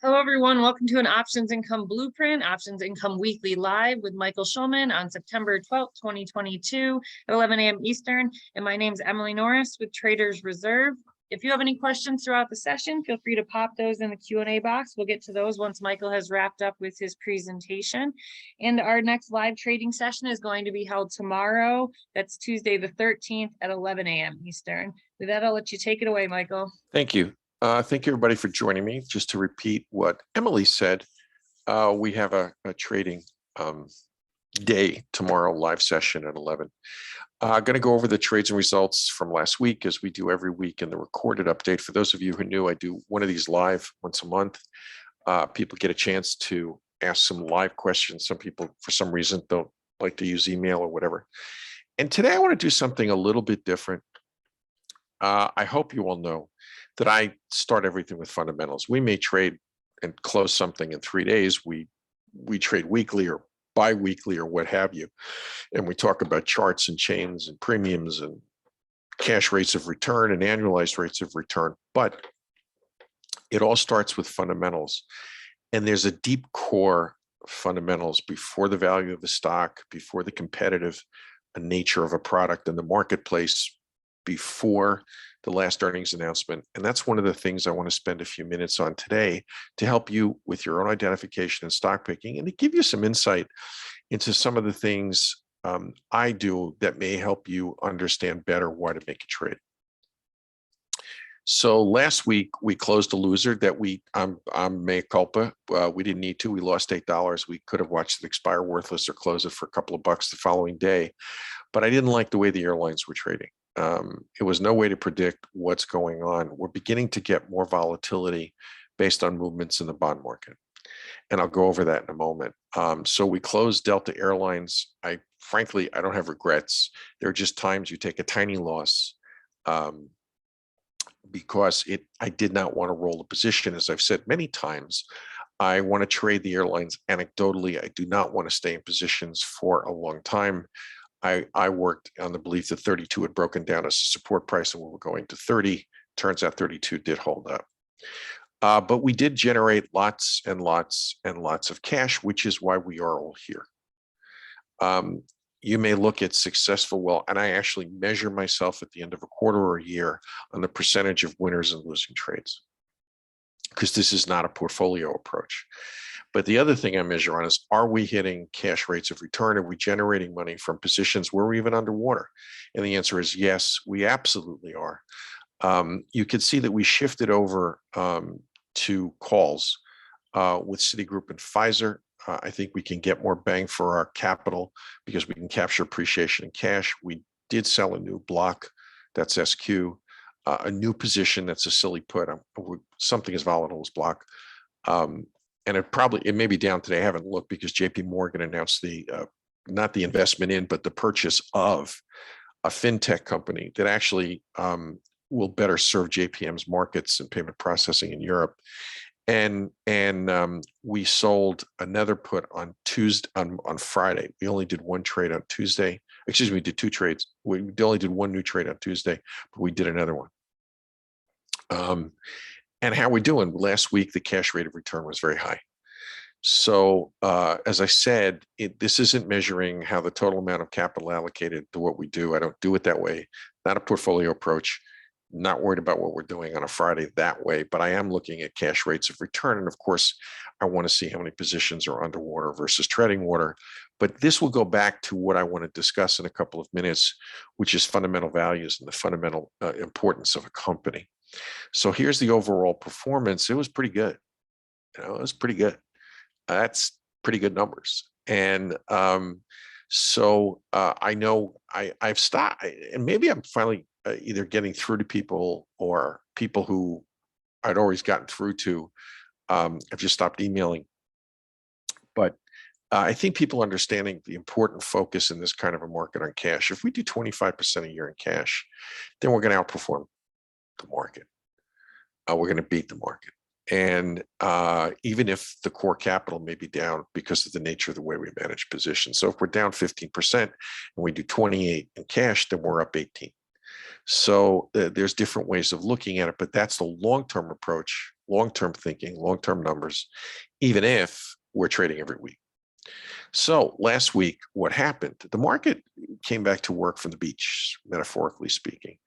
Hello, everyone. Welcome to an Options Income Blueprint, Options Income Weekly Live with Michael Schulman on September 12th, 2022 at 11 a.m. Eastern. And my name is Emily Norris with Traders Reserve. If you have any questions throughout the session, feel free to pop those in the Q&A box. We'll get to those once Michael has wrapped up with his presentation. And our next live trading session is going to be held tomorrow. That's Tuesday the 13th at 11 a.m. Eastern. With that, I'll let you take it away, Michael. Thank you. Thank you, everybody, for joining me. Just to repeat what Emily said, we have a trading day tomorrow, live session at 11. Going to go over the trades and results from last week, as we do every week, in the recorded update. For those of you who knew, I do one of these live once a month. People get a chance to ask some live questions. Some people, for some reason, don't like to use email or whatever. And today I want to do something a little bit different. I hope you all know that I start everything with fundamentals. We may trade and close something in 3 days. We trade weekly or bi-weekly or what have you. And we talk about charts and chains and premiums and cash rates of return and annualized rates of return. But it all starts with fundamentals. And there's a deep core fundamentals before the value of the stock, before the competitive nature of a product in the marketplace, before the last earnings announcement. And that's one of the things I want to spend a few minutes on today to help you with your own identification and stock picking, and to give you some insight into some of the things I do that may help you understand better why to make a trade. So last week we closed a loser that I'm mea culpa. We didn't need to. We lost $8. We could have watched it expire worthless or close it for a couple of bucks the following day, but I didn't like the way the airlines were trading. It was no way to predict what's going on. We're beginning to get more volatility based on movements in the bond market. And I'll go over that in a moment. So we closed Delta Airlines. Frankly, I don't have regrets. There are just times you take a tiny loss because I did not want to roll the position. As I've said many times, I want to trade the airlines anecdotally. I do not want to stay in positions for a long time. I worked on the belief that 32 had broken down as a support price and we were going to 30. Turns out 32 did hold up. But we did generate lots and lots and lots of cash, which is why we are all here. You may look at successful, and I actually measure myself at the end of a quarter or a year on the percentage of winners and losing trades, because this is not a portfolio approach. But the other thing I measure on is, are we hitting cash rates of return? Are we generating money from positions where we're even underwater? And the answer is yes, we absolutely are. You can see that we shifted over to calls with Citigroup and Pfizer. I think we can get more bang for our capital because we can capture appreciation in cash. We did sell a new block, that's SQ, a new position that's a silly put, something as volatile as block. And it may be down today. I haven't looked because JP Morgan announced not the investment in, but the purchase of a fintech company that actually will better serve JPM's markets and payment processing in Europe. And we sold another put on Tuesday, on Friday. We only did one trade on Tuesday. Excuse me, we did two trades. We only did one new trade on Tuesday, but we did another one. And how are we doing? Last week, the cash rate of return was very high. So as I said, this isn't measuring how the total amount of capital allocated to what we do. I don't do it that way. Not a portfolio approach. Not worried about what we're doing on a Friday that way, but I am looking at cash rates of return. And of course, I want to see how many positions are underwater versus treading water. But this will go back to what I want to discuss in a couple of minutes, which is fundamental values and the fundamental importance of a company. So here's the overall performance. It was pretty good. It was pretty good. That's pretty good numbers. And so I know I've stopped, and maybe I'm finally either getting through to people, or people who I'd always gotten through to. I've just stopped emailing. But I think people understanding the important focus in this kind of a market on cash. If we do 25% a year in cash, then we're going to outperform the market. We're going to beat the market. And even if the core capital may be down because of the nature of the way we manage positions. So if we're down 15% and we do 28 in cash, then we're up 18. So there's different ways of looking at it, but that's the long-term approach, long-term thinking, long-term numbers, even if we're trading every week. So last week, what happened? The market came back to work from the beach, metaphorically speaking.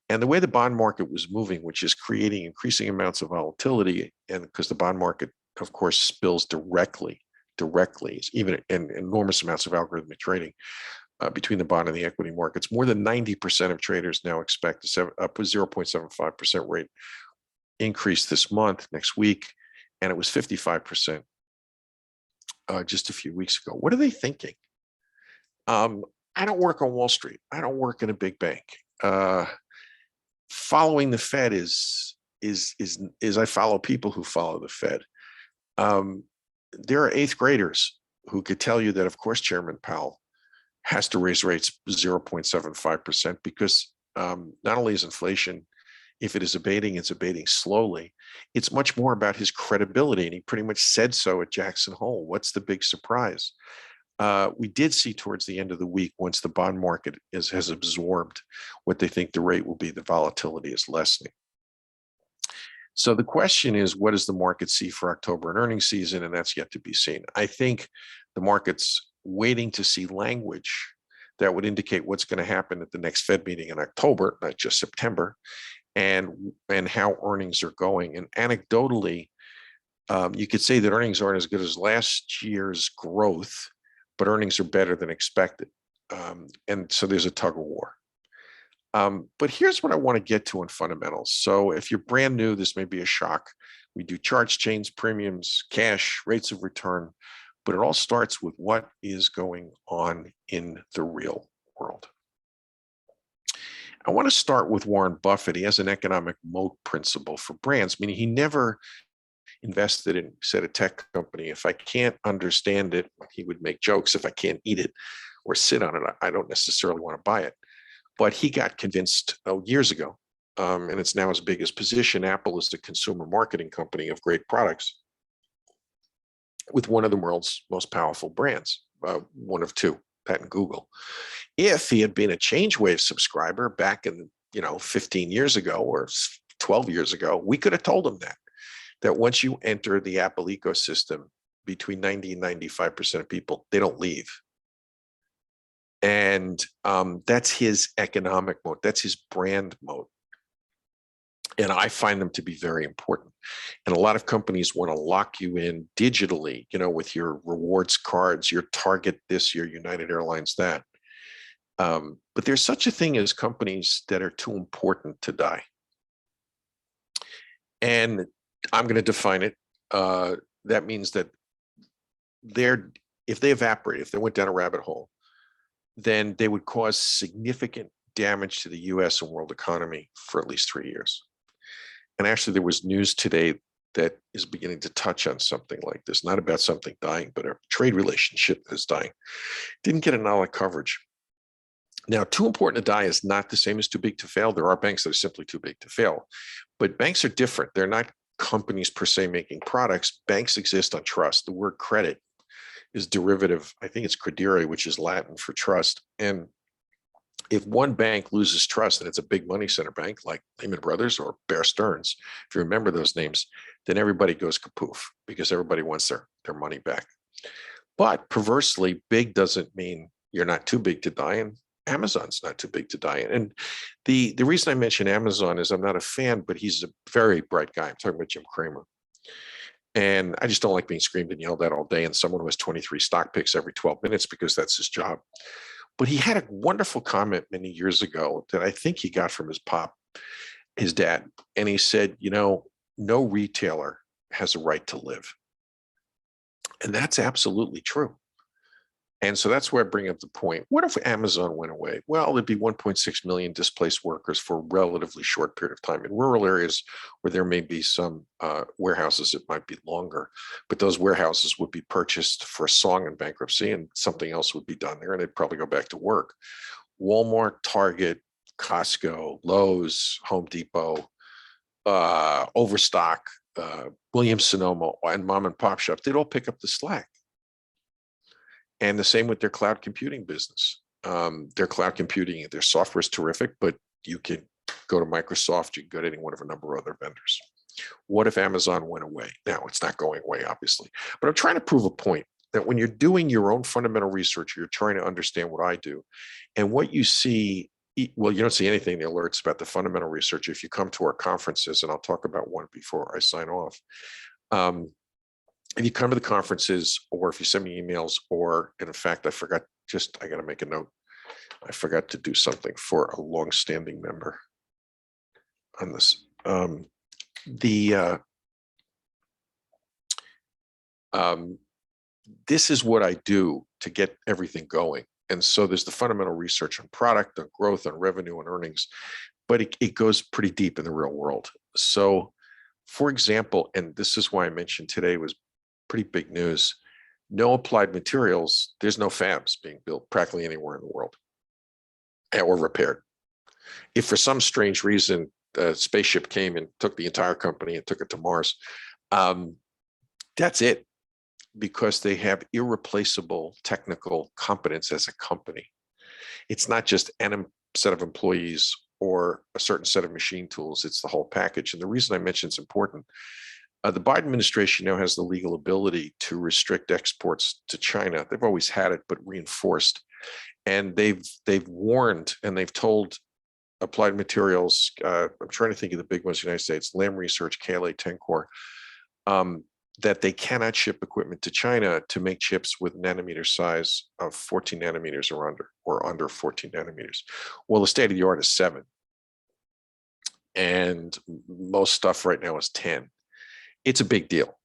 And the way the bond market was moving, which is creating increasing amounts of volatility, and because the bond market, of course, spills directly, even in enormous amounts of algorithmic trading between the bond and the equity markets, more than 90% of traders now expect a 0.75% rate increase this month, next week, and it was 55% just a few weeks ago. What are they thinking? I don't work on Wall Street. I don't work in a big bank. Following the Fed is I follow people who follow the Fed. There are eighth graders who could tell you that, of course, Chairman Powell has to raise rates 0.75% because not only is inflation, if it is abating, it's abating slowly. It's much more about his credibility, and he pretty much said so at Jackson Hole. What's the big surprise? We did see towards the end of the week, once the bond market has absorbed what they think the rate will be, the volatility is lessening. So the question is, what does the market see for October and earnings season? And that's yet to be seen. I think the market's waiting to see language that would indicate what's going to happen at the next Fed meeting in October, not just September, and how earnings are going. And anecdotally, you could say that earnings aren't as good as last year's growth, but earnings are better than expected. And so there's a tug of war. But here's what I want to get to in fundamentals. So if you're brand new, this may be a shock. We do charts, chains, premiums, cash, rates of return, but it all starts with what is going on in the real world. I want to start with Warren Buffett. He has an economic moat principle for brands, meaning he never invested in, said, a tech company. If I can't understand it, he would make jokes. If I can't eat it or sit on it, I don't necessarily want to buy it. But he got convinced years ago, and it's now as big as position. Apple is the consumer marketing company of great products with one of the world's most powerful brands, one of two, that and Google. If he had been a ChangeWave subscriber back in 15 years ago or 12 years ago, we could have told him that once you enter the Apple ecosystem, between 90 and 95% of people, they don't leave. And that's his economic moat. That's his brand moat. And I find them to be very important. And a lot of companies want to lock you in digitally, with your rewards cards, your Target this, your United Airlines that. But there's such a thing as companies that are too important to die. And I'm going to define it. That means that if they evaporate, if they went down a rabbit hole, then they would cause significant damage to the US and world economy for at least 3 years. And actually, there was news today that is beginning to touch on something like this, not about something dying, but a trade relationship that is dying. Didn't get a lot of coverage. Now, too important to die is not the same as too big to fail. There are banks that are simply too big to fail, but banks are different. They're not companies per se making products. Banks exist on trust. The word credit is derivative. I think it's credere, which is Latin for trust. And if one bank loses trust, and it's a big money center bank like Lehman Brothers or Bear Stearns, if you remember those names, then everybody goes kapoof because everybody wants their money back. But perversely, big doesn't mean you're not too big to die, and Amazon's not too big to die in. And the reason I mention Amazon is I'm not a fan, but he's a very bright guy. I'm talking about Jim Cramer. And I just don't like being screamed and yelled at all day, and someone who has 23 stock picks every 12 minutes because that's his job. But he had a wonderful comment many years ago that I think he got from his dad. And he said, no retailer has a right to live. And that's absolutely true. And so that's where I bring up the point. What if Amazon went away? Well, there'd be 1.6 million displaced workers for a relatively short period of time in rural areas where there may be some warehouses that might be longer, but those warehouses would be purchased for a song in bankruptcy and something else would be done there and they'd probably go back to work. Walmart, Target, Costco, Lowe's, Home Depot, Overstock, Williams-Sonoma, and mom and pop shops, they'd all pick up the slack. And the same with their cloud computing business. Their cloud computing, their software is terrific, but you can go to Microsoft, you can go to any one of a number of other vendors. What if Amazon went away? Now, it's not going away, obviously, but I'm trying to prove a point that when you're doing your own fundamental research, you're trying to understand what I do, and what you see, well, you don't see anything in the alerts about the fundamental research if you come to our conferences, and I'll talk about one before I sign off. If you come to the conferences, or if you send me emails, or, and in fact, I got to make a note. I forgot to do something for a longstanding member on this. This is what I do to get everything going. And so there's the fundamental research on product, on growth, on revenue, and earnings, but it goes pretty deep in the real world. So, for example, and this is why I mentioned today was pretty big news, no applied materials, there's no fabs being built practically anywhere in the world or repaired. If for some strange reason a spaceship came and took the entire company and took it to Mars, that's it, because they have irreplaceable technical competence as a company. It's not just a set of employees or a certain set of machine tools, it's the whole package. And the reason I mention it's important, the Biden administration now has the legal ability to restrict exports to China. They've always had it, but reinforced. And they've warned and they've told Applied Materials, I'm trying to think of the big ones in the United States, Lam Research, KLA, Tencor, that they cannot ship equipment to China to make chips with nanometer size of 14 nanometers or under 14 nanometers. Well, the state of the art is 7. And most stuff right now is 10. It's a big deal.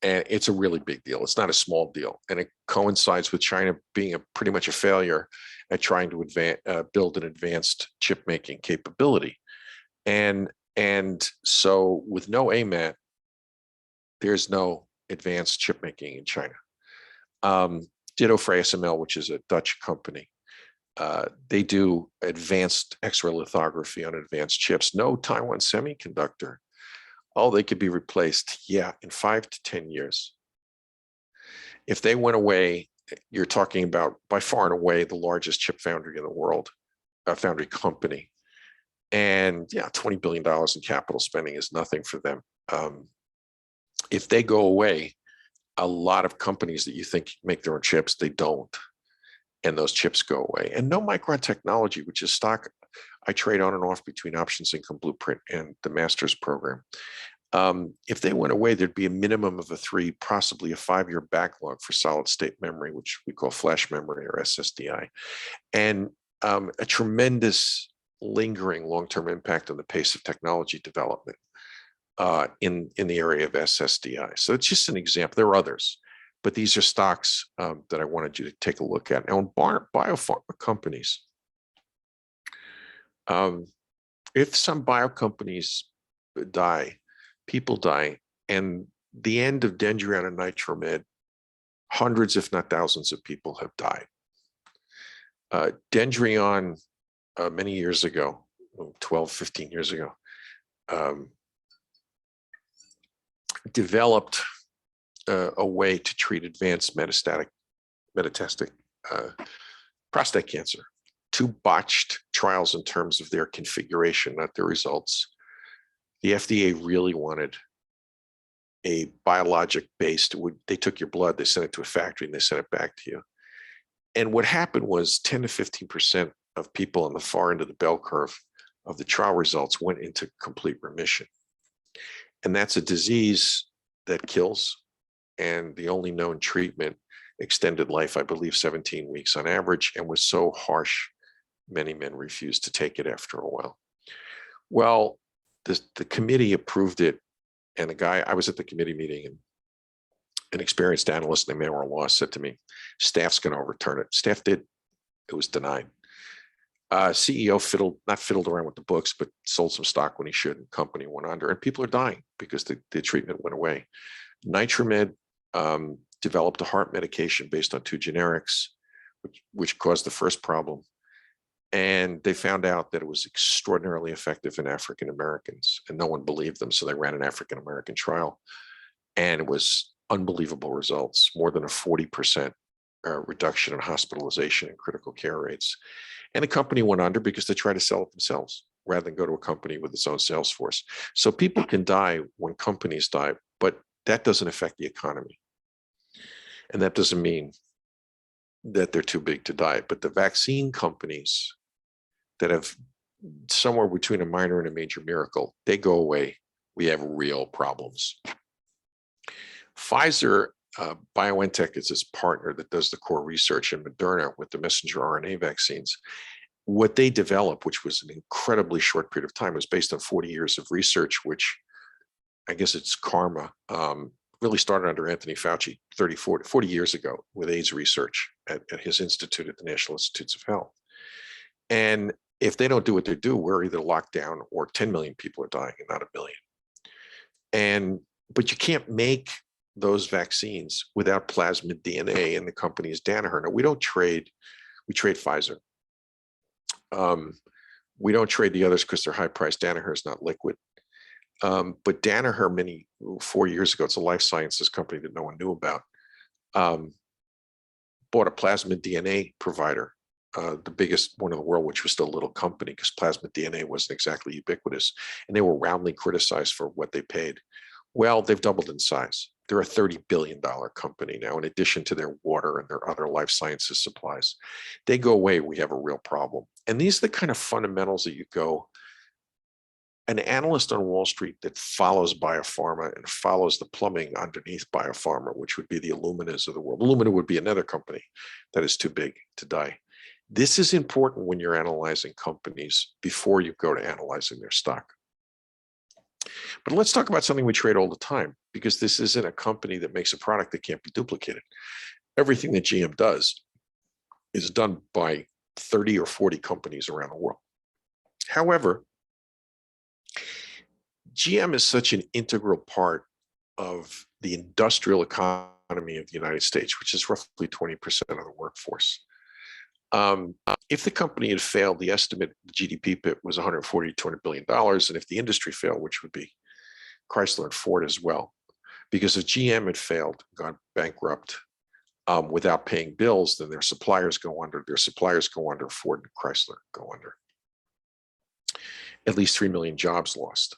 And it's a really big deal. It's not a small deal. And it coincides with China being pretty much a failure at trying to build an advanced chip making capability. And so with no AMAT, there's no advanced chip making in China. Ditto for ASML, which is a Dutch company. They do advanced X-ray lithography on advanced chips. No Taiwan Semiconductor. Oh, they could be replaced. Yeah, in 5 to 10 years. If they went away, you're talking about by far and away the largest chip foundry in the world, a foundry company. And yeah, $20 billion in capital spending is nothing for them. If they go away, a lot of companies that you think make their own chips, they don't. And those chips go away. And no Micron Technology, which is stock I trade on and off between Options Income Blueprint and the Masters program. If they went away, there'd be a minimum of a 3, possibly a 5-year backlog for solid state memory, which we call flash memory or SSDI, and a tremendous lingering long-term impact on the pace of technology development in the area of SSDI. So it's just an example. There are others, but these are stocks that I wanted you to take a look at. Now, in biopharma companies, if some bio companies die, people die, and the end of Dendreon and Nitromed, hundreds, if not thousands of people have died. Dendreon, many years ago, 12, 15 years ago, developed a way to treat advanced metastatic prostate cancer. 2 botched trials in terms of their configuration, not their results. The FDA really wanted a biologic-based, they took your blood, they sent it to a factory, and they sent it back to you. And what happened was 10 to 15% of people on the far end of the bell curve of the trial results went into complete remission. And that's a disease that kills. And the only known treatment extended life, I believe, 17 weeks on average, and was so harsh, many men refused to take it after a while. Well, the committee approved it. And the guy, I was at the committee meeting, and an experienced analyst named Manuel Law said to me, staff's going to overturn it. Staff did. It was denied. CEO not fiddled around with the books, but sold some stock when he should, and company went under. And people are dying because the treatment went away. Nitromed developed a heart medication based on 2 generics, which caused the first problem. And they found out that it was extraordinarily effective in African Americans, and no one believed them. So they ran an African American trial, and it was unbelievable results, more than a 40% reduction in hospitalization and critical care rates. And the company went under because they tried to sell it themselves. rather than go to a company with its own sales force. So people can die when companies die, but that doesn't affect the economy. And that doesn't mean that they're too big to die. But the vaccine companies that have somewhere between a minor and a major miracle, they go away. We have real problems. Pfizer, BioNTech is its partner that does the core research, and Moderna with the messenger RNA vaccines. What they developed, which was an incredibly short period of time, was based on 40 years of research, which I guess it's karma, really started under Anthony Fauci 40 years ago with AIDS research at his institute at the National Institutes of Health. And if they don't do what they do, we're either locked down or 10 million people are dying and not a billion. But you can't make those vaccines without plasmid DNA, and the company is Danaher. Now, we trade Pfizer. We don't trade the others because they're high priced. Danaher is not liquid. But Danaher, 4 years ago, it's a life sciences company that no one knew about, bought a plasmid DNA provider, the biggest one in the world, which was still a little company because plasmid DNA wasn't exactly ubiquitous. And they were roundly criticized for what they paid. Well, they've doubled in size. They're a $30 billion company now, in addition to their water and their other life sciences supplies. They go away, we have a real problem. And these are the kind of fundamentals that you go, an analyst on Wall Street that follows Biopharma and follows the plumbing underneath Biopharma, which would be the Illuminas of the world. Illumina would be another company that is too big to die. This is important when you're analyzing companies before you go to analyzing their stock. But let's talk about something we trade all the time, because this isn't a company that makes a product that can't be duplicated. Everything that GM does is done by 30 or 40 companies around the world. However, GM is such an integral part of the industrial economy of the United States, which is roughly 20% of the workforce. If the company had failed, the estimate the GDP pit was $140 to $200 billion. And if the industry failed, which would be Chrysler and Ford as well, because if GM had failed, gone bankrupt without paying bills, then their suppliers go under. Their suppliers go under. Ford and Chrysler go under. At least 3 million jobs lost.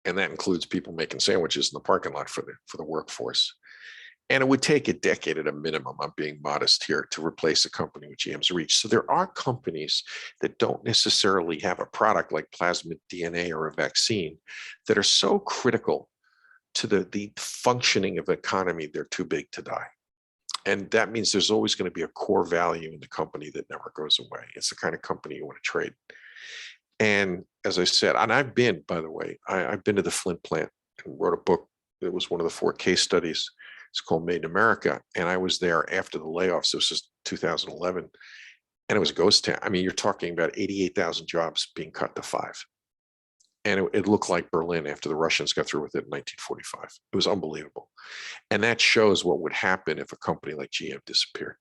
And that includes people making sandwiches in the parking lot for the workforce. And it would take a decade at a minimum, I'm being modest here, to replace a company with GM's reach. So there are companies that don't necessarily have a product like plasmid DNA or a vaccine that are so critical to the functioning of the economy, they're too big to die. And that means there's always going to be a core value in the company that never goes away. It's the kind of company you want to trade. And as I said, and I've been, by the way, I've been to the Flint plant and wrote a book that was one of the 4 case studies. It's called Made in America. And I was there after the layoffs. This was 2011. And it was a ghost town. I mean, you're talking about 88,000 jobs being cut to 5. And it looked like Berlin after the Russians got through with it in 1945. It was unbelievable. And that shows what would happen if a company like GM disappeared.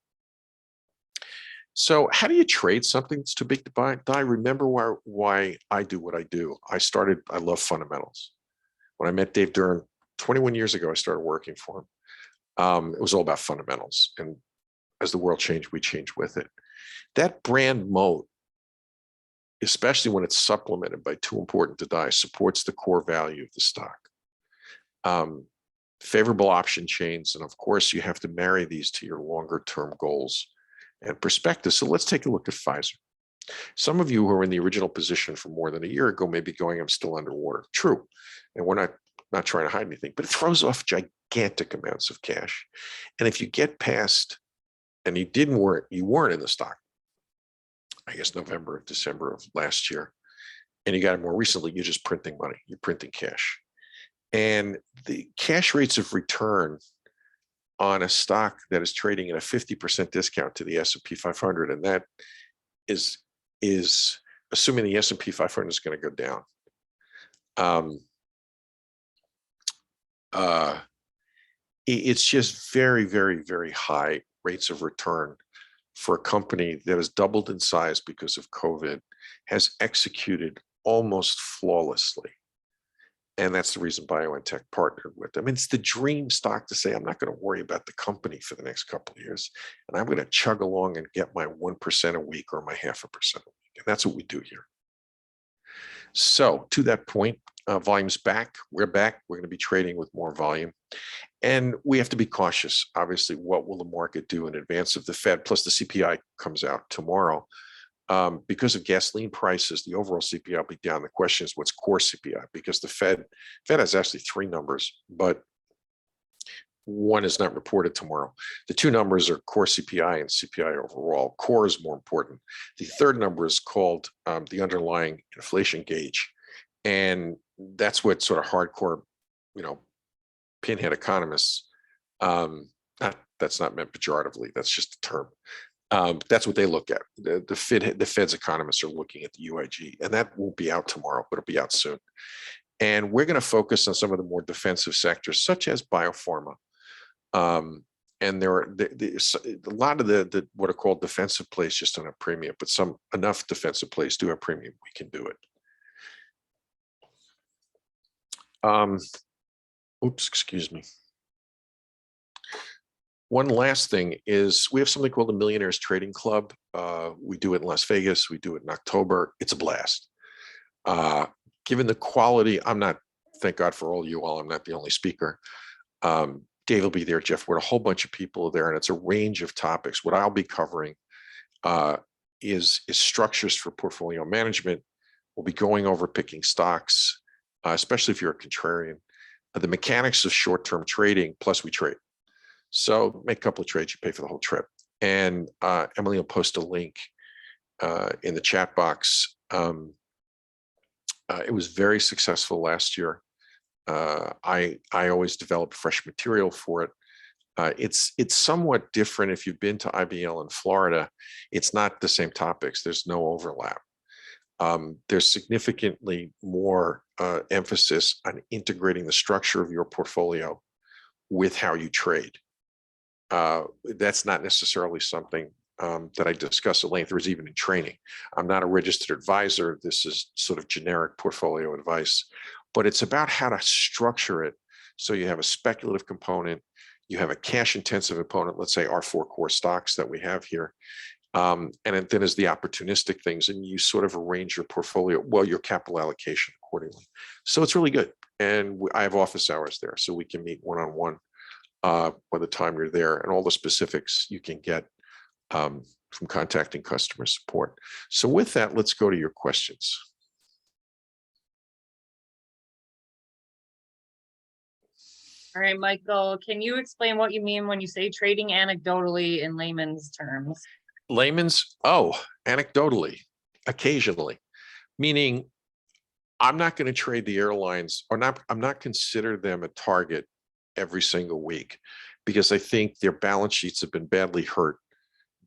So how do you trade something that's too big to die? Remember why I do what I do. I love fundamentals. When I met Dave Dern 21 years ago, I started working for him. It was all about fundamentals. And as the world changed, we changed with it. That brand moat, especially when it's supplemented by too important to die, supports the core value of the stock. Favorable option chains. And of course, you have to marry these to your longer term goals and perspective. So let's take a look at Pfizer. Some of you who are in the original position for more than a year ago may be going, I'm still underwater. True. And we're not trying to hide anything, but it throws off gigantic amounts of cash. And if you get past, and you weren't in the stock, I guess November, December of last year, and you got it more recently, you're just printing money, you're printing cash. And the cash rates of return on a stock that is trading at a 50% discount to the S&P 500, and that is assuming the S&P 500 is going to go down. It's just very, very, very high rates of return for a company that has doubled in size because of COVID, has executed almost flawlessly. And that's the reason BioNTech partnered with them. It's the dream stock to say, I'm not going to worry about the company for the next couple of years, and I'm going to chug along and get my 1% a week or my 0.5% a week. And that's what we do here. So to that point, volume's back. We're back. We're going to be trading with more volume. And we have to be cautious. Obviously, what will the market do in advance of the Fed? Plus the CPI comes out tomorrow. Because of gasoline prices, the overall CPI will be down. The question is what's core CPI? Because the Fed has actually three numbers, but one is not reported tomorrow. The two numbers are core CPI and CPI overall. Core is more important. The third number is called the underlying inflation gauge. And that's what sort of hardcore, pinhead economists, that's not meant pejoratively, that's just a term. That's what they look at. The Fed's economists are looking at the UIG, and that won't be out tomorrow, but it'll be out soon. And we're going to focus on some of the more defensive sectors, such as biopharma. And there are a lot of the what are called defensive plays just don't have premium, but enough defensive plays do have premium. We can do it. Oops, excuse me. One last thing is we have something called the Millionaires Trading Club. We do it in Las Vegas. We do it in October. It's a blast. Given the quality, thank God for all you all, I'm not the only speaker. Dave will be there, Jeff Wood, a whole bunch of people are there, and it's a range of topics. What I'll be covering is structures for portfolio management. We'll be going over picking stocks, especially if you're a contrarian, the mechanics of short-term trading, plus we trade. So make a couple of trades, you pay for the whole trip. And Emily will post a link in the chat box. It was very successful last year. I always develop fresh material for it. It's somewhat different if you've been to IBL in Florida. It's not the same topics. There's no overlap. There's significantly more emphasis on integrating the structure of your portfolio with how you trade. That's not necessarily something that I discuss at length. There was even in training. I'm not a registered advisor. This is sort of generic portfolio advice, but it's about how to structure it so you have a speculative component, you have a cash-intensive component, let's say our 4 core stocks that we have here, and then there's the opportunistic things, and you sort of arrange your portfolio, your capital allocation accordingly. So it's really good, and I have office hours there, so we can meet one-on-one by the time you're there, and all the specifics you can get from contacting customer support. So with that, let's go to your questions. All right, Michael, can you explain what you mean when you say trading anecdotally in layman's terms? Anecdotally, occasionally, meaning I'm not going to trade the airlines, I'm not consider them a target every single week, because I think their balance sheets have been badly hurt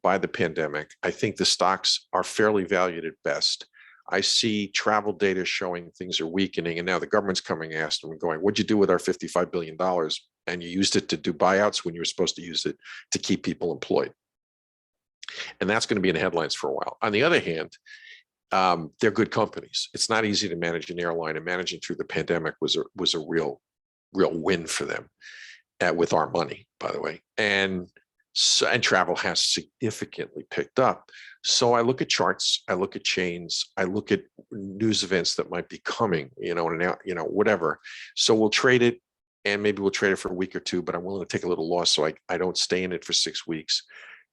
by the pandemic. I think the stocks are fairly valued at best. I see travel data showing things are weakening, and now the government's coming after them and going, what'd you do with our $55 billion? And you used it to do buyouts when you were supposed to use it to keep people employed. And that's going to be in the headlines for a while. On the other hand, they're good companies. It's not easy to manage an airline, and managing through the pandemic was a real win for them, with our money, by the way. And travel has significantly picked up. So I look at charts, I look at chains, I look at news events that might be coming, whatever. So we'll trade it, and maybe we'll trade it for a week or two, but I'm willing to take a little loss so I don't stay in it for 6 weeks.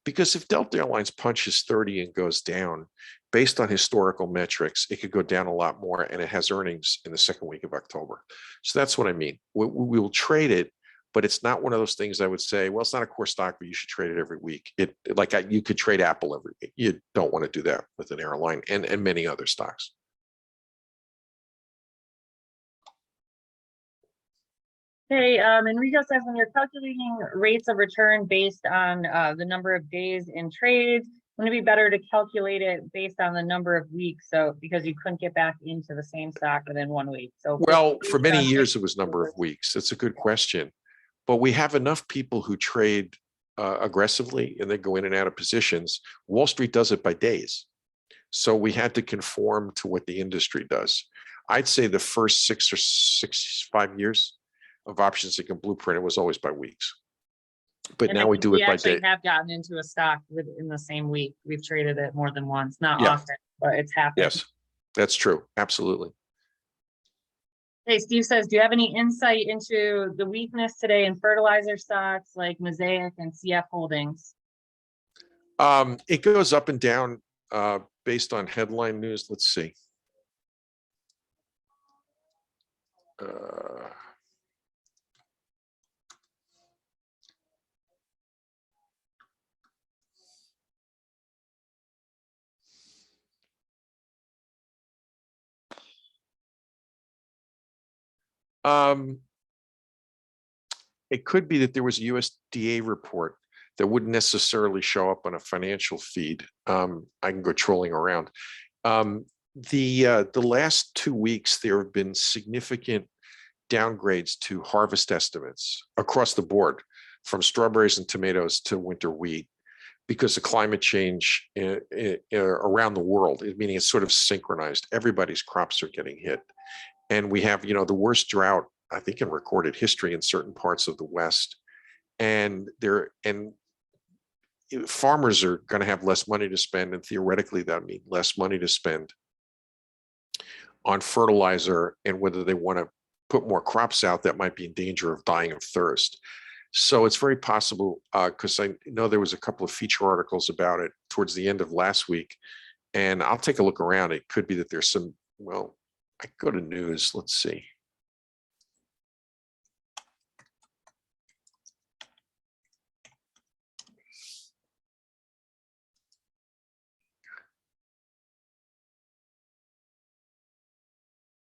Because if Delta Airlines punches 30 and goes down, based on historical metrics, it could go down a lot more, and it has earnings in the second week of October. So that's what I mean. We will trade it, but it's not one of those things I would say, well, it's not a core stock, but you should trade it every week. You could trade Apple every week. You don't want to do that with an airline and many other stocks. Okay, Enrico says when you're calculating rates of return based on the number of days in trades, wouldn't it be better to calculate it based on the number of weeks? So because you couldn't get back into the same stock within 1 week. So well, for many years it was number of weeks. That's a good question. But we have enough people who trade aggressively and they go in and out of positions. Wall Street does it by days. So we had to conform to what the industry does. I'd say the first 5 years of options like a blueprint, it was always by weeks. But now we do it by day. We have gotten into a stock within the same week. We've traded it more than once, not often, but it's happened. Yes, that's true. Absolutely. Hey, Steve says, do you have any insight into the weakness today in fertilizer stocks like Mosaic and CF Holdings? It goes up and down based on headline news. Let's see. It could be that there was a USDA report that wouldn't necessarily show up on a financial feed. I can go trolling around. The last 2 weeks, there have been significant downgrades to harvest estimates across the board, from strawberries and tomatoes to winter wheat, because of climate change around the world, meaning it's sort of synchronized. Everybody's crops are getting hit. And we have, the worst drought, I think, in recorded history in certain parts of the West. And farmers are going to have less money to spend, and theoretically that would mean less money to spend on fertilizer, and whether they want to put more crops out that might be in danger of dying of thirst. So it's very possible, because I know there was a couple of feature articles about it towards the end of last week, and I'll take a look around. It could be that there's some, well, I go to news, let's see.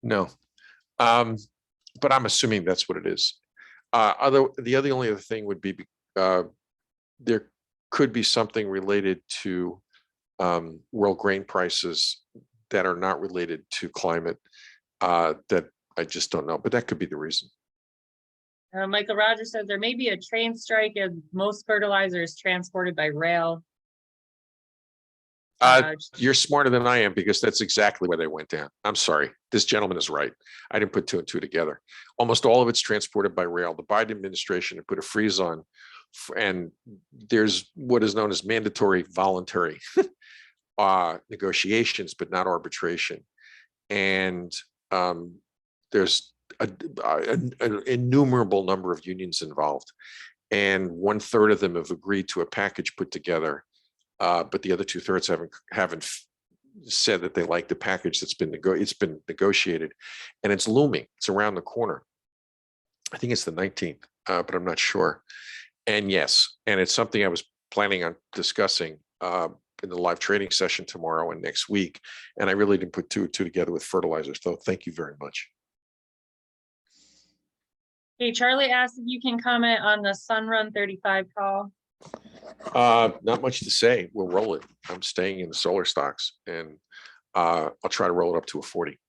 No, but I'm assuming that's what it is. The only other thing would be there could be something related to world grain prices that are not related to climate that I just don't know, but that could be the reason. Michael Rogers says there may be a train strike as most fertilizer is transported by rail. You're smarter than I am, because that's exactly where they went down. I'm sorry. This gentleman is right. I didn't put two and two together. Almost all of it's transported by rail. The Biden administration had put a freeze on, and there's what is known as mandatory voluntary negotiations, but not arbitration. And there's an innumerable number of unions involved, and 1/3 of them have agreed to a package put together. But the other 2/3 haven't said that they like the package that's been negotiated, and it's looming. It's around the corner. I think it's the 19th, but I'm not sure. And yes, and it's something I was planning on discussing in the live trading session tomorrow and next week. And I really didn't put two and two together with fertilizers, though. Thank you very much. Hey, Charlie asked if you can comment on the Sunrun 35 call. Not much to say. We'll roll it. I'm staying in the solar stocks, and I'll try to roll it up to a 40.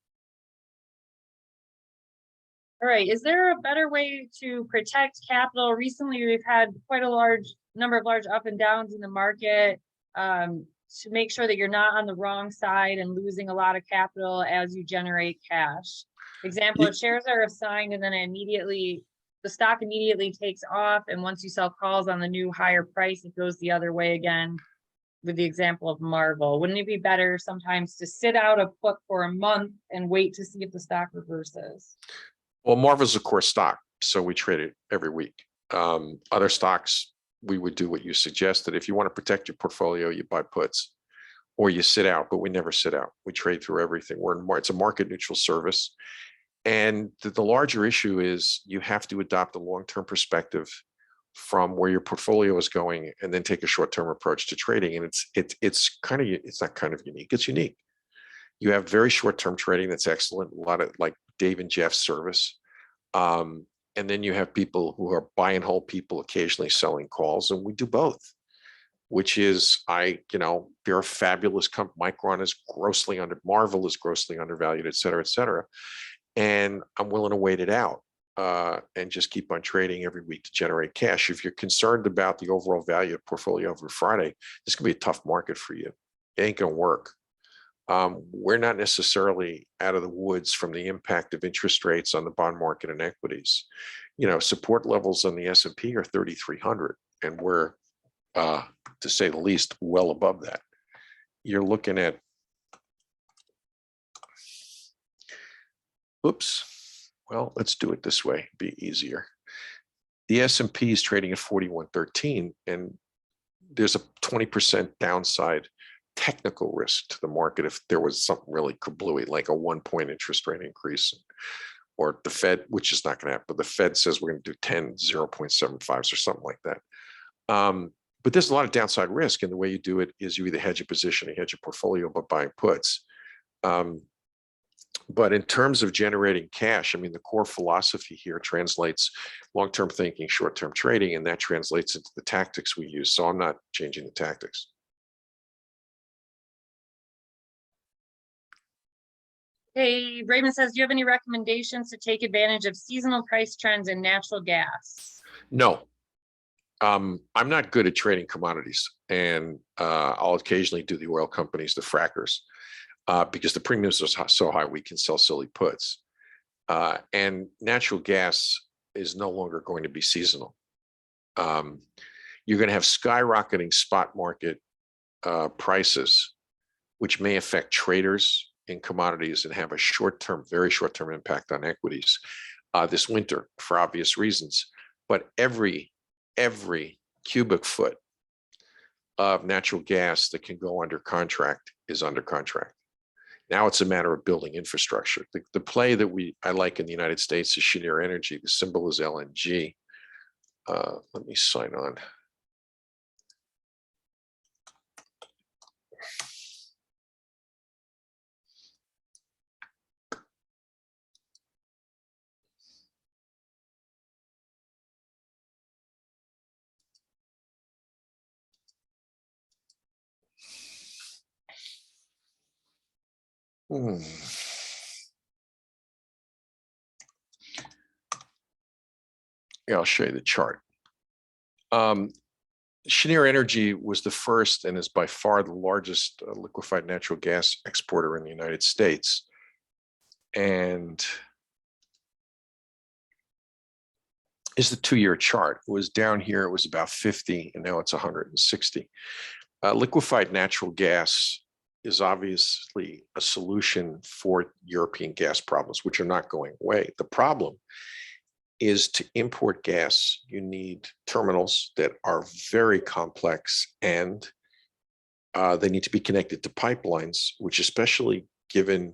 All right. Is there a better way to protect capital? Recently, we've had quite a large number of large up and downs in the market, to make sure that you're not on the wrong side and losing a lot of capital as you generate cash. Example, if shares are assigned and then the stock immediately takes off, and once you sell calls on the new higher price, it goes the other way again, with the example of Marvel. Wouldn't it be better sometimes to sit out a put for a month and wait to see if the stock reverses? Well, Marvel's a core stock, so we trade it every week. Other stocks, we would do what you suggested. If you want to protect your portfolio, you buy puts or you sit out, but we never sit out. We trade through everything. It's a market neutral service. And the larger issue is you have to adopt a long-term perspective from where your portfolio is going, and then take a short-term approach to trading. And it's not kind of unique. It's unique. You have very short-term trading that's excellent. A lot of, like Dave and Jeff's service. And then you have people who are buy and hold people, occasionally selling calls, and we do both. Which is, they're a fabulous company. Micron is Marvel is grossly undervalued, et cetera, et cetera. And I'm willing to wait it out and just keep on trading every week to generate cash. If you're concerned about the overall value of portfolio over Friday, this could be a tough market for you. It ain't going to work. We're not necessarily out of the woods from the impact of interest rates on the bond market and equities. Support levels on the S&P are 3,300, and we're, to say the least, well above that. You're looking at, oops, Well, let's do it this way, be easier. The S&P is trading at 4113, and there's a 20% downside technical risk to the market if there was something really kablooey, like a 1-point interest rate increase, or the Fed, which is not going to happen, but the Fed says we're going to do 10 0.75s or something like that. But there's a lot of downside risk, and the way you do it is you either hedge a position or hedge a portfolio by buying puts. But in terms of generating cash, I mean, the core philosophy here translates long-term thinking, short-term trading, and that translates into the tactics we use. So I'm not changing the tactics. Hey, Raymond says, do you have any recommendations to take advantage of seasonal price trends in natural gas? No. I'm not good at trading commodities, and I'll occasionally do the oil companies, the frackers, because the premiums are so high we can sell silly puts. And natural gas is no longer going to be seasonal. You're going to have skyrocketing spot market prices, which may affect traders in commodities and have a short-term, very short-term impact on equities this winter for obvious reasons. But every cubic foot of natural gas that can go under contract is under contract. Now it's a matter of building infrastructure. The play that I like in the United States is Cheniere Energy. The symbol is LNG. Let me sign on. Yeah, I'll show you the chart. Cheniere Energy was the first and is by far the largest liquefied natural gas exporter in the United States. And is the 2-year chart. It was down here, it was about 50, and now it's 160. Liquefied natural gas is obviously a solution for European gas problems, which are not going away. The problem is to import gas, you need terminals that are very complex, and they need to be connected to pipelines, which, especially given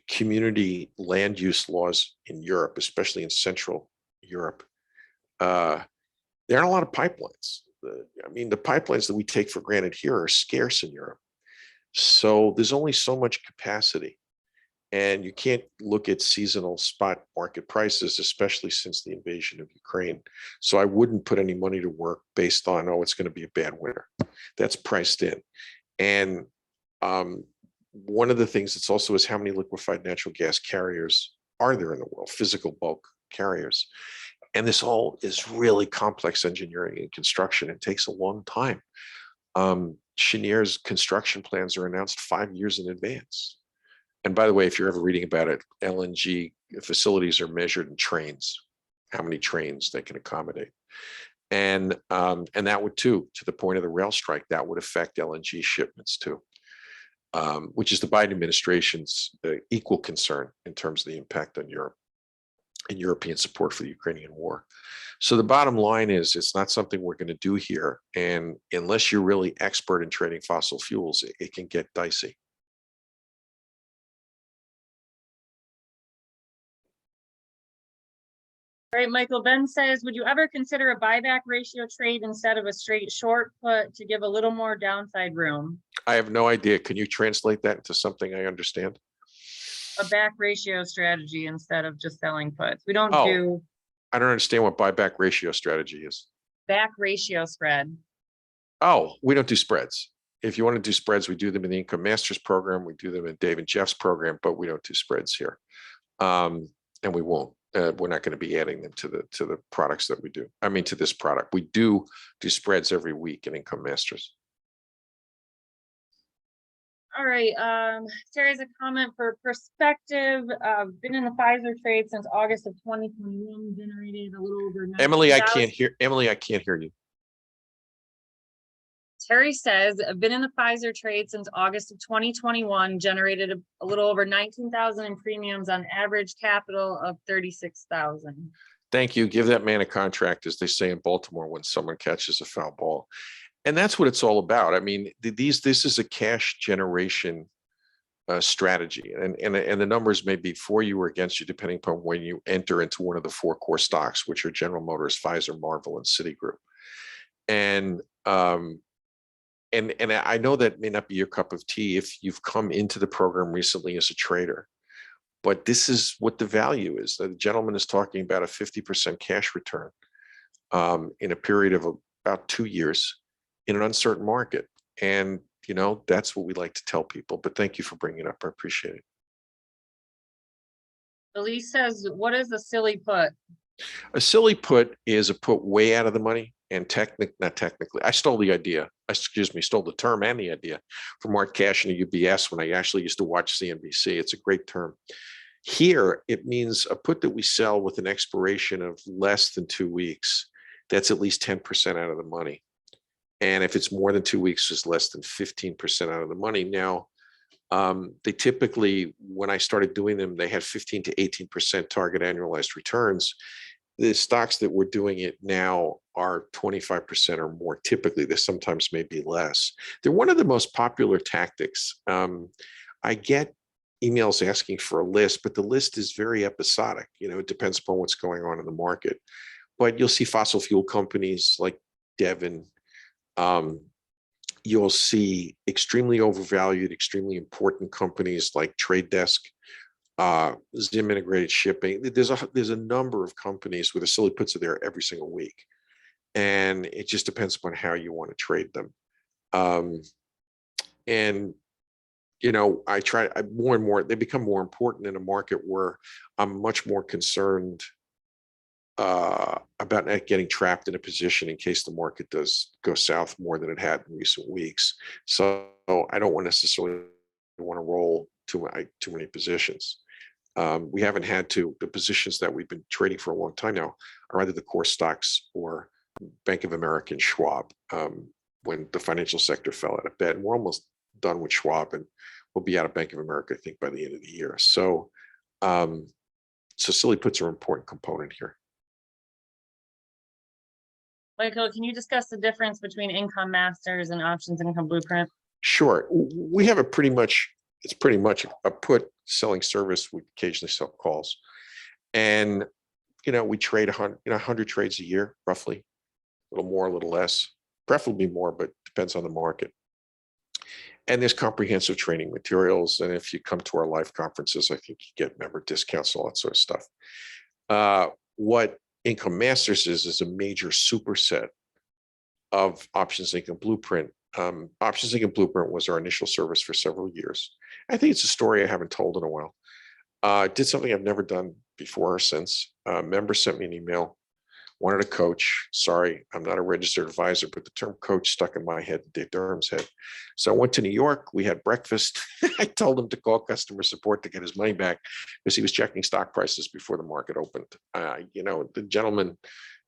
community land use laws in Europe, especially in Central Europe, there aren't a lot of pipelines. I mean, the pipelines that we take for granted here are scarce in Europe. So there's only so much capacity. And you can't look at seasonal spot market prices, especially since the invasion of Ukraine. So I wouldn't put any money to work based on, oh, it's going to be a bad winter. That's priced in. And one of the things that's also is how many liquefied natural gas carriers are there in the world, physical bulk carriers. And this all is really complex engineering and construction. It takes a long time. Cheniere's construction plans are announced 5 years in advance. And by the way, if you're ever reading about it, LNG facilities are measured in trains, how many trains they can accommodate. And that would too, to the point of the rail strike, that would affect LNG shipments too, which is the Biden administration's equal concern in terms of the impact on Europe and European support for the Ukrainian war. So the bottom line is, it's not something we're going to do here. And unless you're really expert in trading fossil fuels, it can get dicey. All right, Michael, Ben says, would you ever consider a buyback ratio trade instead of a straight short put to give a little more downside room? I have no idea. Can you translate that into something I understand? A back ratio strategy instead of just selling puts. We don't do I don't understand what buyback ratio strategy is. back ratio spread. Oh, we don't do spreads. If you want to do spreads, we do them in the Income Masters program. We do them in Dave and Jeff's program, but we don't do spreads here. And we won't. We're not going to be adding them to the products that we do. I mean, to this product. We do spreads every week in Income Masters. All right. Terry has a comment for perspective. Been in the Pfizer trade since August of 2021, generated a little over Emily, I can't hear you. Terry says, I've been in the Pfizer trade since August of 2021, generated a little over 19,000 in premiums on average capital of 36,000. Thank you. Give that man a contract, as they say in Baltimore, when someone catches a foul ball. And that's what it's all about. I mean, this is a cash generation strategy, and the numbers may be for you or against you, depending upon when you enter into one of the four core stocks, which are General Motors, Pfizer, Marvel, and Citigroup. And I know that may not be your cup of tea if you've come into the program recently as a trader, but this is what the value is. The gentleman is talking about a 50% cash return in a period of about 2 years in an uncertain market. And, you know, that's what we like to tell people. But thank you for bringing it up. I appreciate it. Elise says, what is a silly put? A silly put is a put way out of the money, and not technically. I stole the idea. Stole the term and the idea from Art Cash and UBS when I actually used to watch CNBC. It's a great term. Here, it means a put that we sell with an expiration of less than 2 weeks. That's at least 10% out of the money. And if it's more than 2 weeks, it's less than 15% out of the money. Now, they typically, when I started doing them, they had 15 to 18% target annualized returns. The stocks that we're doing it now are 25% or more. Typically, they sometimes may be less. They're one of the most popular tactics. I get emails asking for a list, but the list is very episodic. You know, it depends upon what's going on in the market. But you'll see fossil fuel companies like Devon. You'll see extremely overvalued, extremely important companies like Trade Desk, Zim Integrated Shipping. There's a number of companies where the silly puts are there every single week, and it just depends upon how you want to trade them. And you know, more and more they become more important in a market where I'm much more concerned about not getting trapped in a position in case the market does go south more than it had in recent weeks. So I don't necessarily want to roll too many positions. We haven't had to. The positions that we've been trading for a long time now are either the core stocks or Bank of America and Schwab. When the financial sector fell out of bed, and we're almost done with Schwab, and we'll be out of Bank of America, I think, by the end of the year. So, so silly puts are an important component here. Michael, can you discuss the difference between income masters and options income blueprint? Sure. We have it's pretty much a put selling service. We occasionally sell calls, and, you know, we trade 100 trades a year, roughly, a little more, a little less, preferably more, but depends on the market. And there's comprehensive training materials. And if you come to our live conferences, I think you get member discounts, all that sort of stuff. What Income Masters is a major superset of Options Income Blueprint. Options Income Blueprint was our initial service for several years. I think it's a story I haven't told in a while. Did something I've never done before or since. A member sent me an email, wanted a coach. Sorry, I'm not a registered advisor, but the term coach stuck in my head, Dave Durham's head. So I went to New York. We had breakfast. I told him to call customer support to get his money back because he was checking stock prices before the market opened. You know, the gentleman,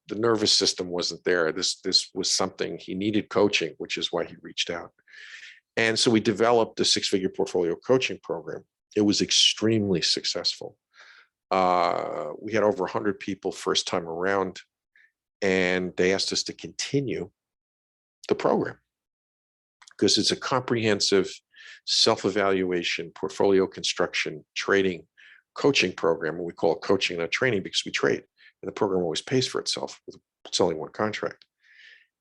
the nervous system wasn't there. This was something he needed coaching, which is why he reached out. And so we developed a six-figure portfolio coaching program. It was extremely successful. We had over 100 people first time around, and they asked us to continue the program because it's a comprehensive self-evaluation, portfolio construction, trading, coaching program. And we call it coaching, not training, because we trade. And the program always pays for itself with selling one contract.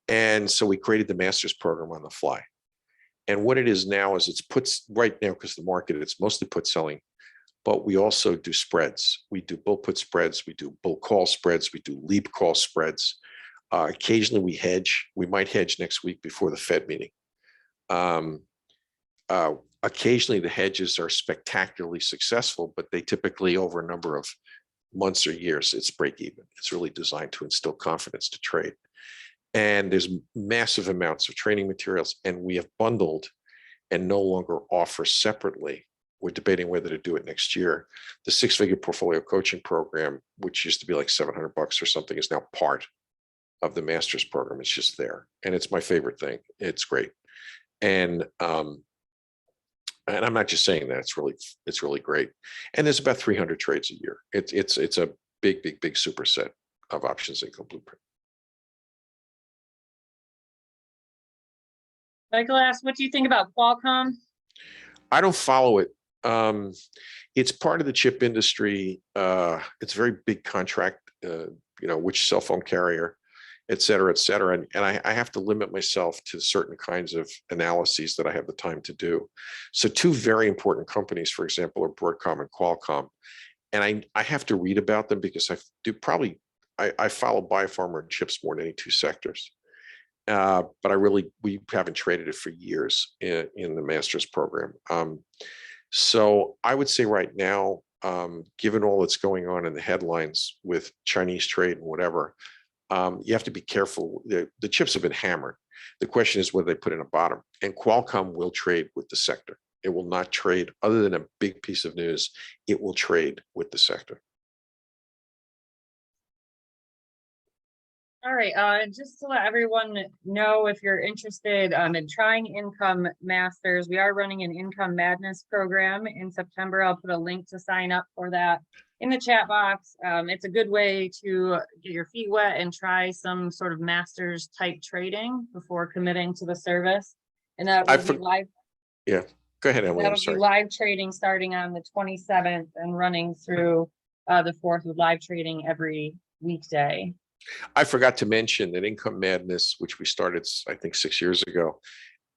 And so we created the master's program on the fly. And what it is now is it's puts right now, because the market, it's mostly put selling, but we also do spreads. We do bull put spreads. We do bull call spreads. We do leap call spreads. Occasionally we hedge. We might hedge next week before the Fed meeting. Occasionally the hedges are spectacularly successful, but they typically over a number of months or years, it's break even. It's really designed to instill confidence to trade. And there's massive amounts of training materials, and we have bundled and no longer offer separately. We're debating whether to do it next year. The six-figure portfolio coaching program, which used to be like $700 or something, is now part of the master's program. It's just there, and it's my favorite thing. It's great. And I'm not just saying that, it's really great. And there's about 300 trades a year. It's a big superset of options income blueprint. Michael asked, what do you think about Qualcomm? I don't follow it. It's part of the chip industry. It's a very big contract, which cell phone carrier, et cetera, et cetera. And I have to limit myself to certain kinds of analyses that I have the time to do. So two very important companies, for example, are Broadcom and Qualcomm. And I have to read about them because I follow biopharma and chips more than any two sectors. But we haven't traded it for years in the master's program. So I would say right now, given all that's going on in the headlines with Chinese trade and whatever, you have to be careful. The chips have been hammered. The question is whether they put in a bottom. And Qualcomm will trade with the sector. It will not trade, other than a big piece of news, it will trade with the sector. All right, just to let everyone know, if you're interested in trying Income Masters, we are running an Income Madness program in September. I'll put a link to sign up for that in the chat box. It's a good way to get your feet wet and try some sort of masters type trading before committing to the service. And that will be live. Yeah, go ahead, Emily. That'll be live trading starting on the 27th and running through the 4th, with live trading every weekday. I forgot to mention that Income Madness, which we started, I think, 6 years ago,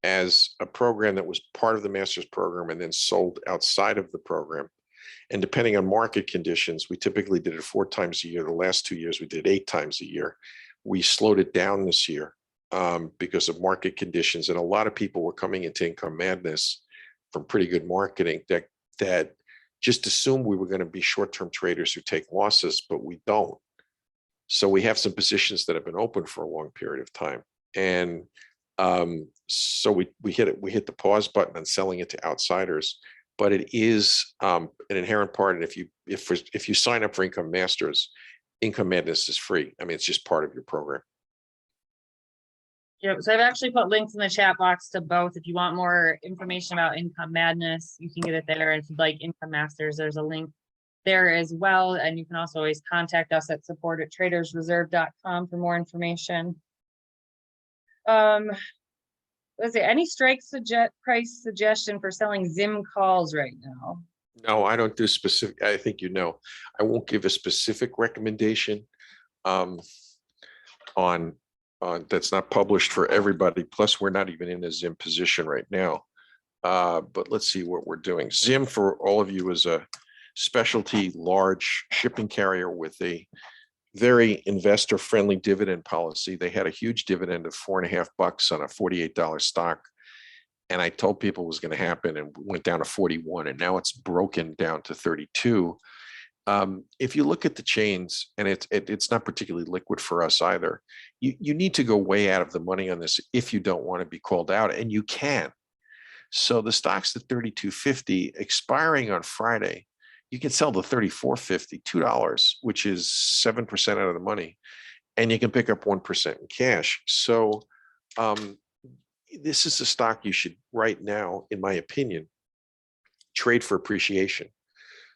as a program that was part of the master's program and then sold outside of the program. And depending on market conditions, we typically did it 4 times a year. The last 2 years, we did 8 times a year. We slowed it down this year because of market conditions. And a lot of people were coming into Income Madness from pretty good marketing that just assumed we were going to be short-term traders who take losses, but we don't. So we have some positions that have been open for a long period of time. And so we hit the pause button on selling it to outsiders, but it is an inherent part. And if you sign up for Income Masters, Income Madness is free. I mean, it's just part of your program. Yeah, so I've actually put links in the chat box to both. If you want more information about Income Madness, you can get it there. And if you'd like Income Masters, there's a link there as well. And you can also always contact us at support@tradersreserve.com for more information. Let's see, any strike price suggestion for selling Zim calls right now? No, I don't do specific. I think I won't give a specific recommendation on that's not published for everybody. Plus, we're not even in a Zim position right now. But let's see what we're doing. Zim, for all of you, is a specialty large shipping carrier with a very investor friendly dividend policy. They had a huge dividend of $4.50 on a $48 stock. And I told people it was going to happen, and went down to 41, and now it's broken down to 32. If you look at the chains, and it's not particularly liquid for us either, you need to go way out of the money on this if you don't want to be called out, and you can. So the stock's at 32.50, expiring on Friday. You can sell the 34.50, $2, which is 7% out of the money, and you can pick up 1% in cash. So this is a stock you should, right now, in my opinion, trade for appreciation.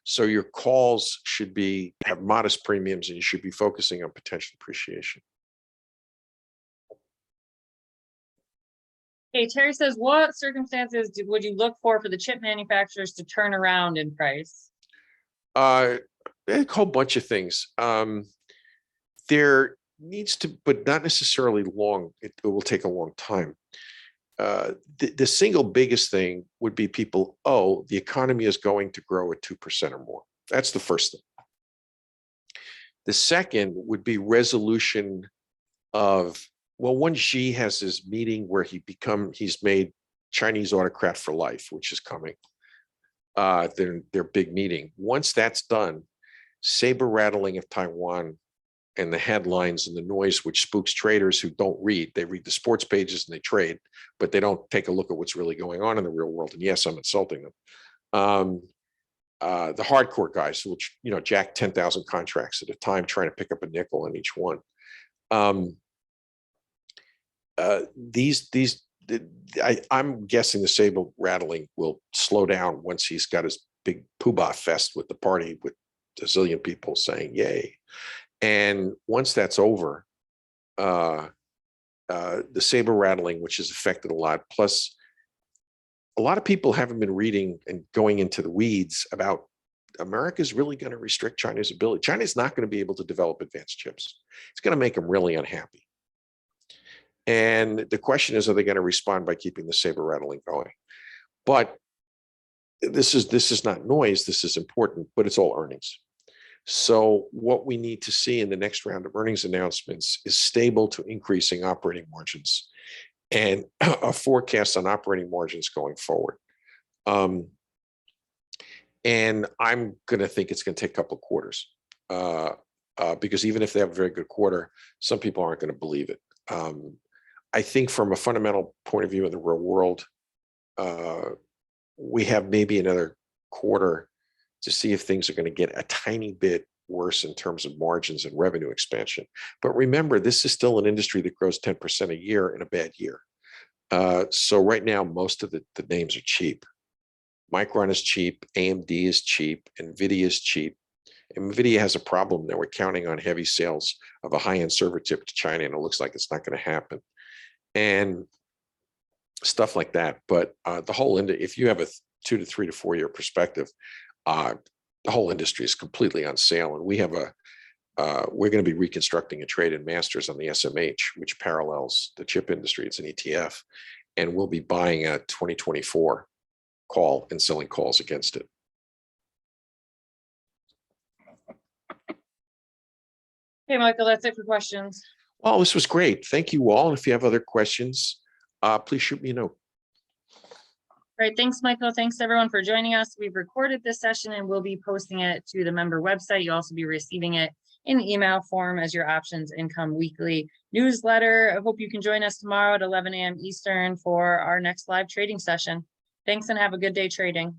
So your calls should have modest premiums, and you should be focusing on potential appreciation. Okay, Terry says, what circumstances would you look for the chip manufacturers to turn around in price? A whole bunch of things. There needs to, but not necessarily long. It will take a long time. The single biggest thing would be people, the economy is going to grow at 2% or more. That's the first thing. The second would be resolution of, when Xi has his meeting where he's made Chinese autocrat for life, which is coming, their big meeting. Once that's done, saber rattling of Taiwan and the headlines and the noise, which spooks traders who don't read. They read the sports pages and they trade, but they don't take a look at what's really going on in the real world. And yes, I'm insulting them. The hardcore guys, which, jack 10,000 contracts at a time, trying to pick up a nickel on each one. I'm guessing the saber rattling will slow down once he's got his big poobah fest with the party with a zillion people saying yay. And once that's over, the saber rattling, which has affected a lot, plus a lot of people haven't been reading and going into the weeds about America's really going to restrict China's ability. China's not going to be able to develop advanced chips. It's going to make them really unhappy. And the question is, are they going to respond by keeping the saber rattling going? But this is not noise. This is important, but it's all earnings. So what we need to see in the next round of earnings announcements is stable to increasing operating margins and a forecast on operating margins going forward. And I'm going to think it's going to take a couple of quarters because even if they have a very good quarter, some people aren't going to believe it. I think from a fundamental point of view in the real world, we have maybe another quarter to see if things are going to get a tiny bit worse in terms of margins and revenue expansion. But remember, this is still an industry that grows 10% a year in a bad year. So right now, most of the names are cheap. Micron is cheap, AMD is cheap, NVIDIA is cheap. NVIDIA has a problem that we're counting on heavy sales of a high-end server chip to China, and it looks like it's not going to happen. And stuff like that. But the whole if you have a 2 to 3 to 4 year perspective, the whole industry is completely on sale. And we have we're going to be reconstructing a trade in masters on the SMH, which parallels the chip industry. It's an ETF. And we'll be buying a 2024 call and selling calls against it. Hey, Michael, that's it for questions. Well, this was great. Thank you all. And if you have other questions, please shoot me a note. Great. Thanks, Michael. Thanks, everyone, for joining us. We've recorded this session and we'll be posting it to the member website. You'll also be receiving it in email form as your Options Income Weekly newsletter. I hope you can join us tomorrow at 11 a.m. Eastern for our next live trading session. Thanks and have a good day trading.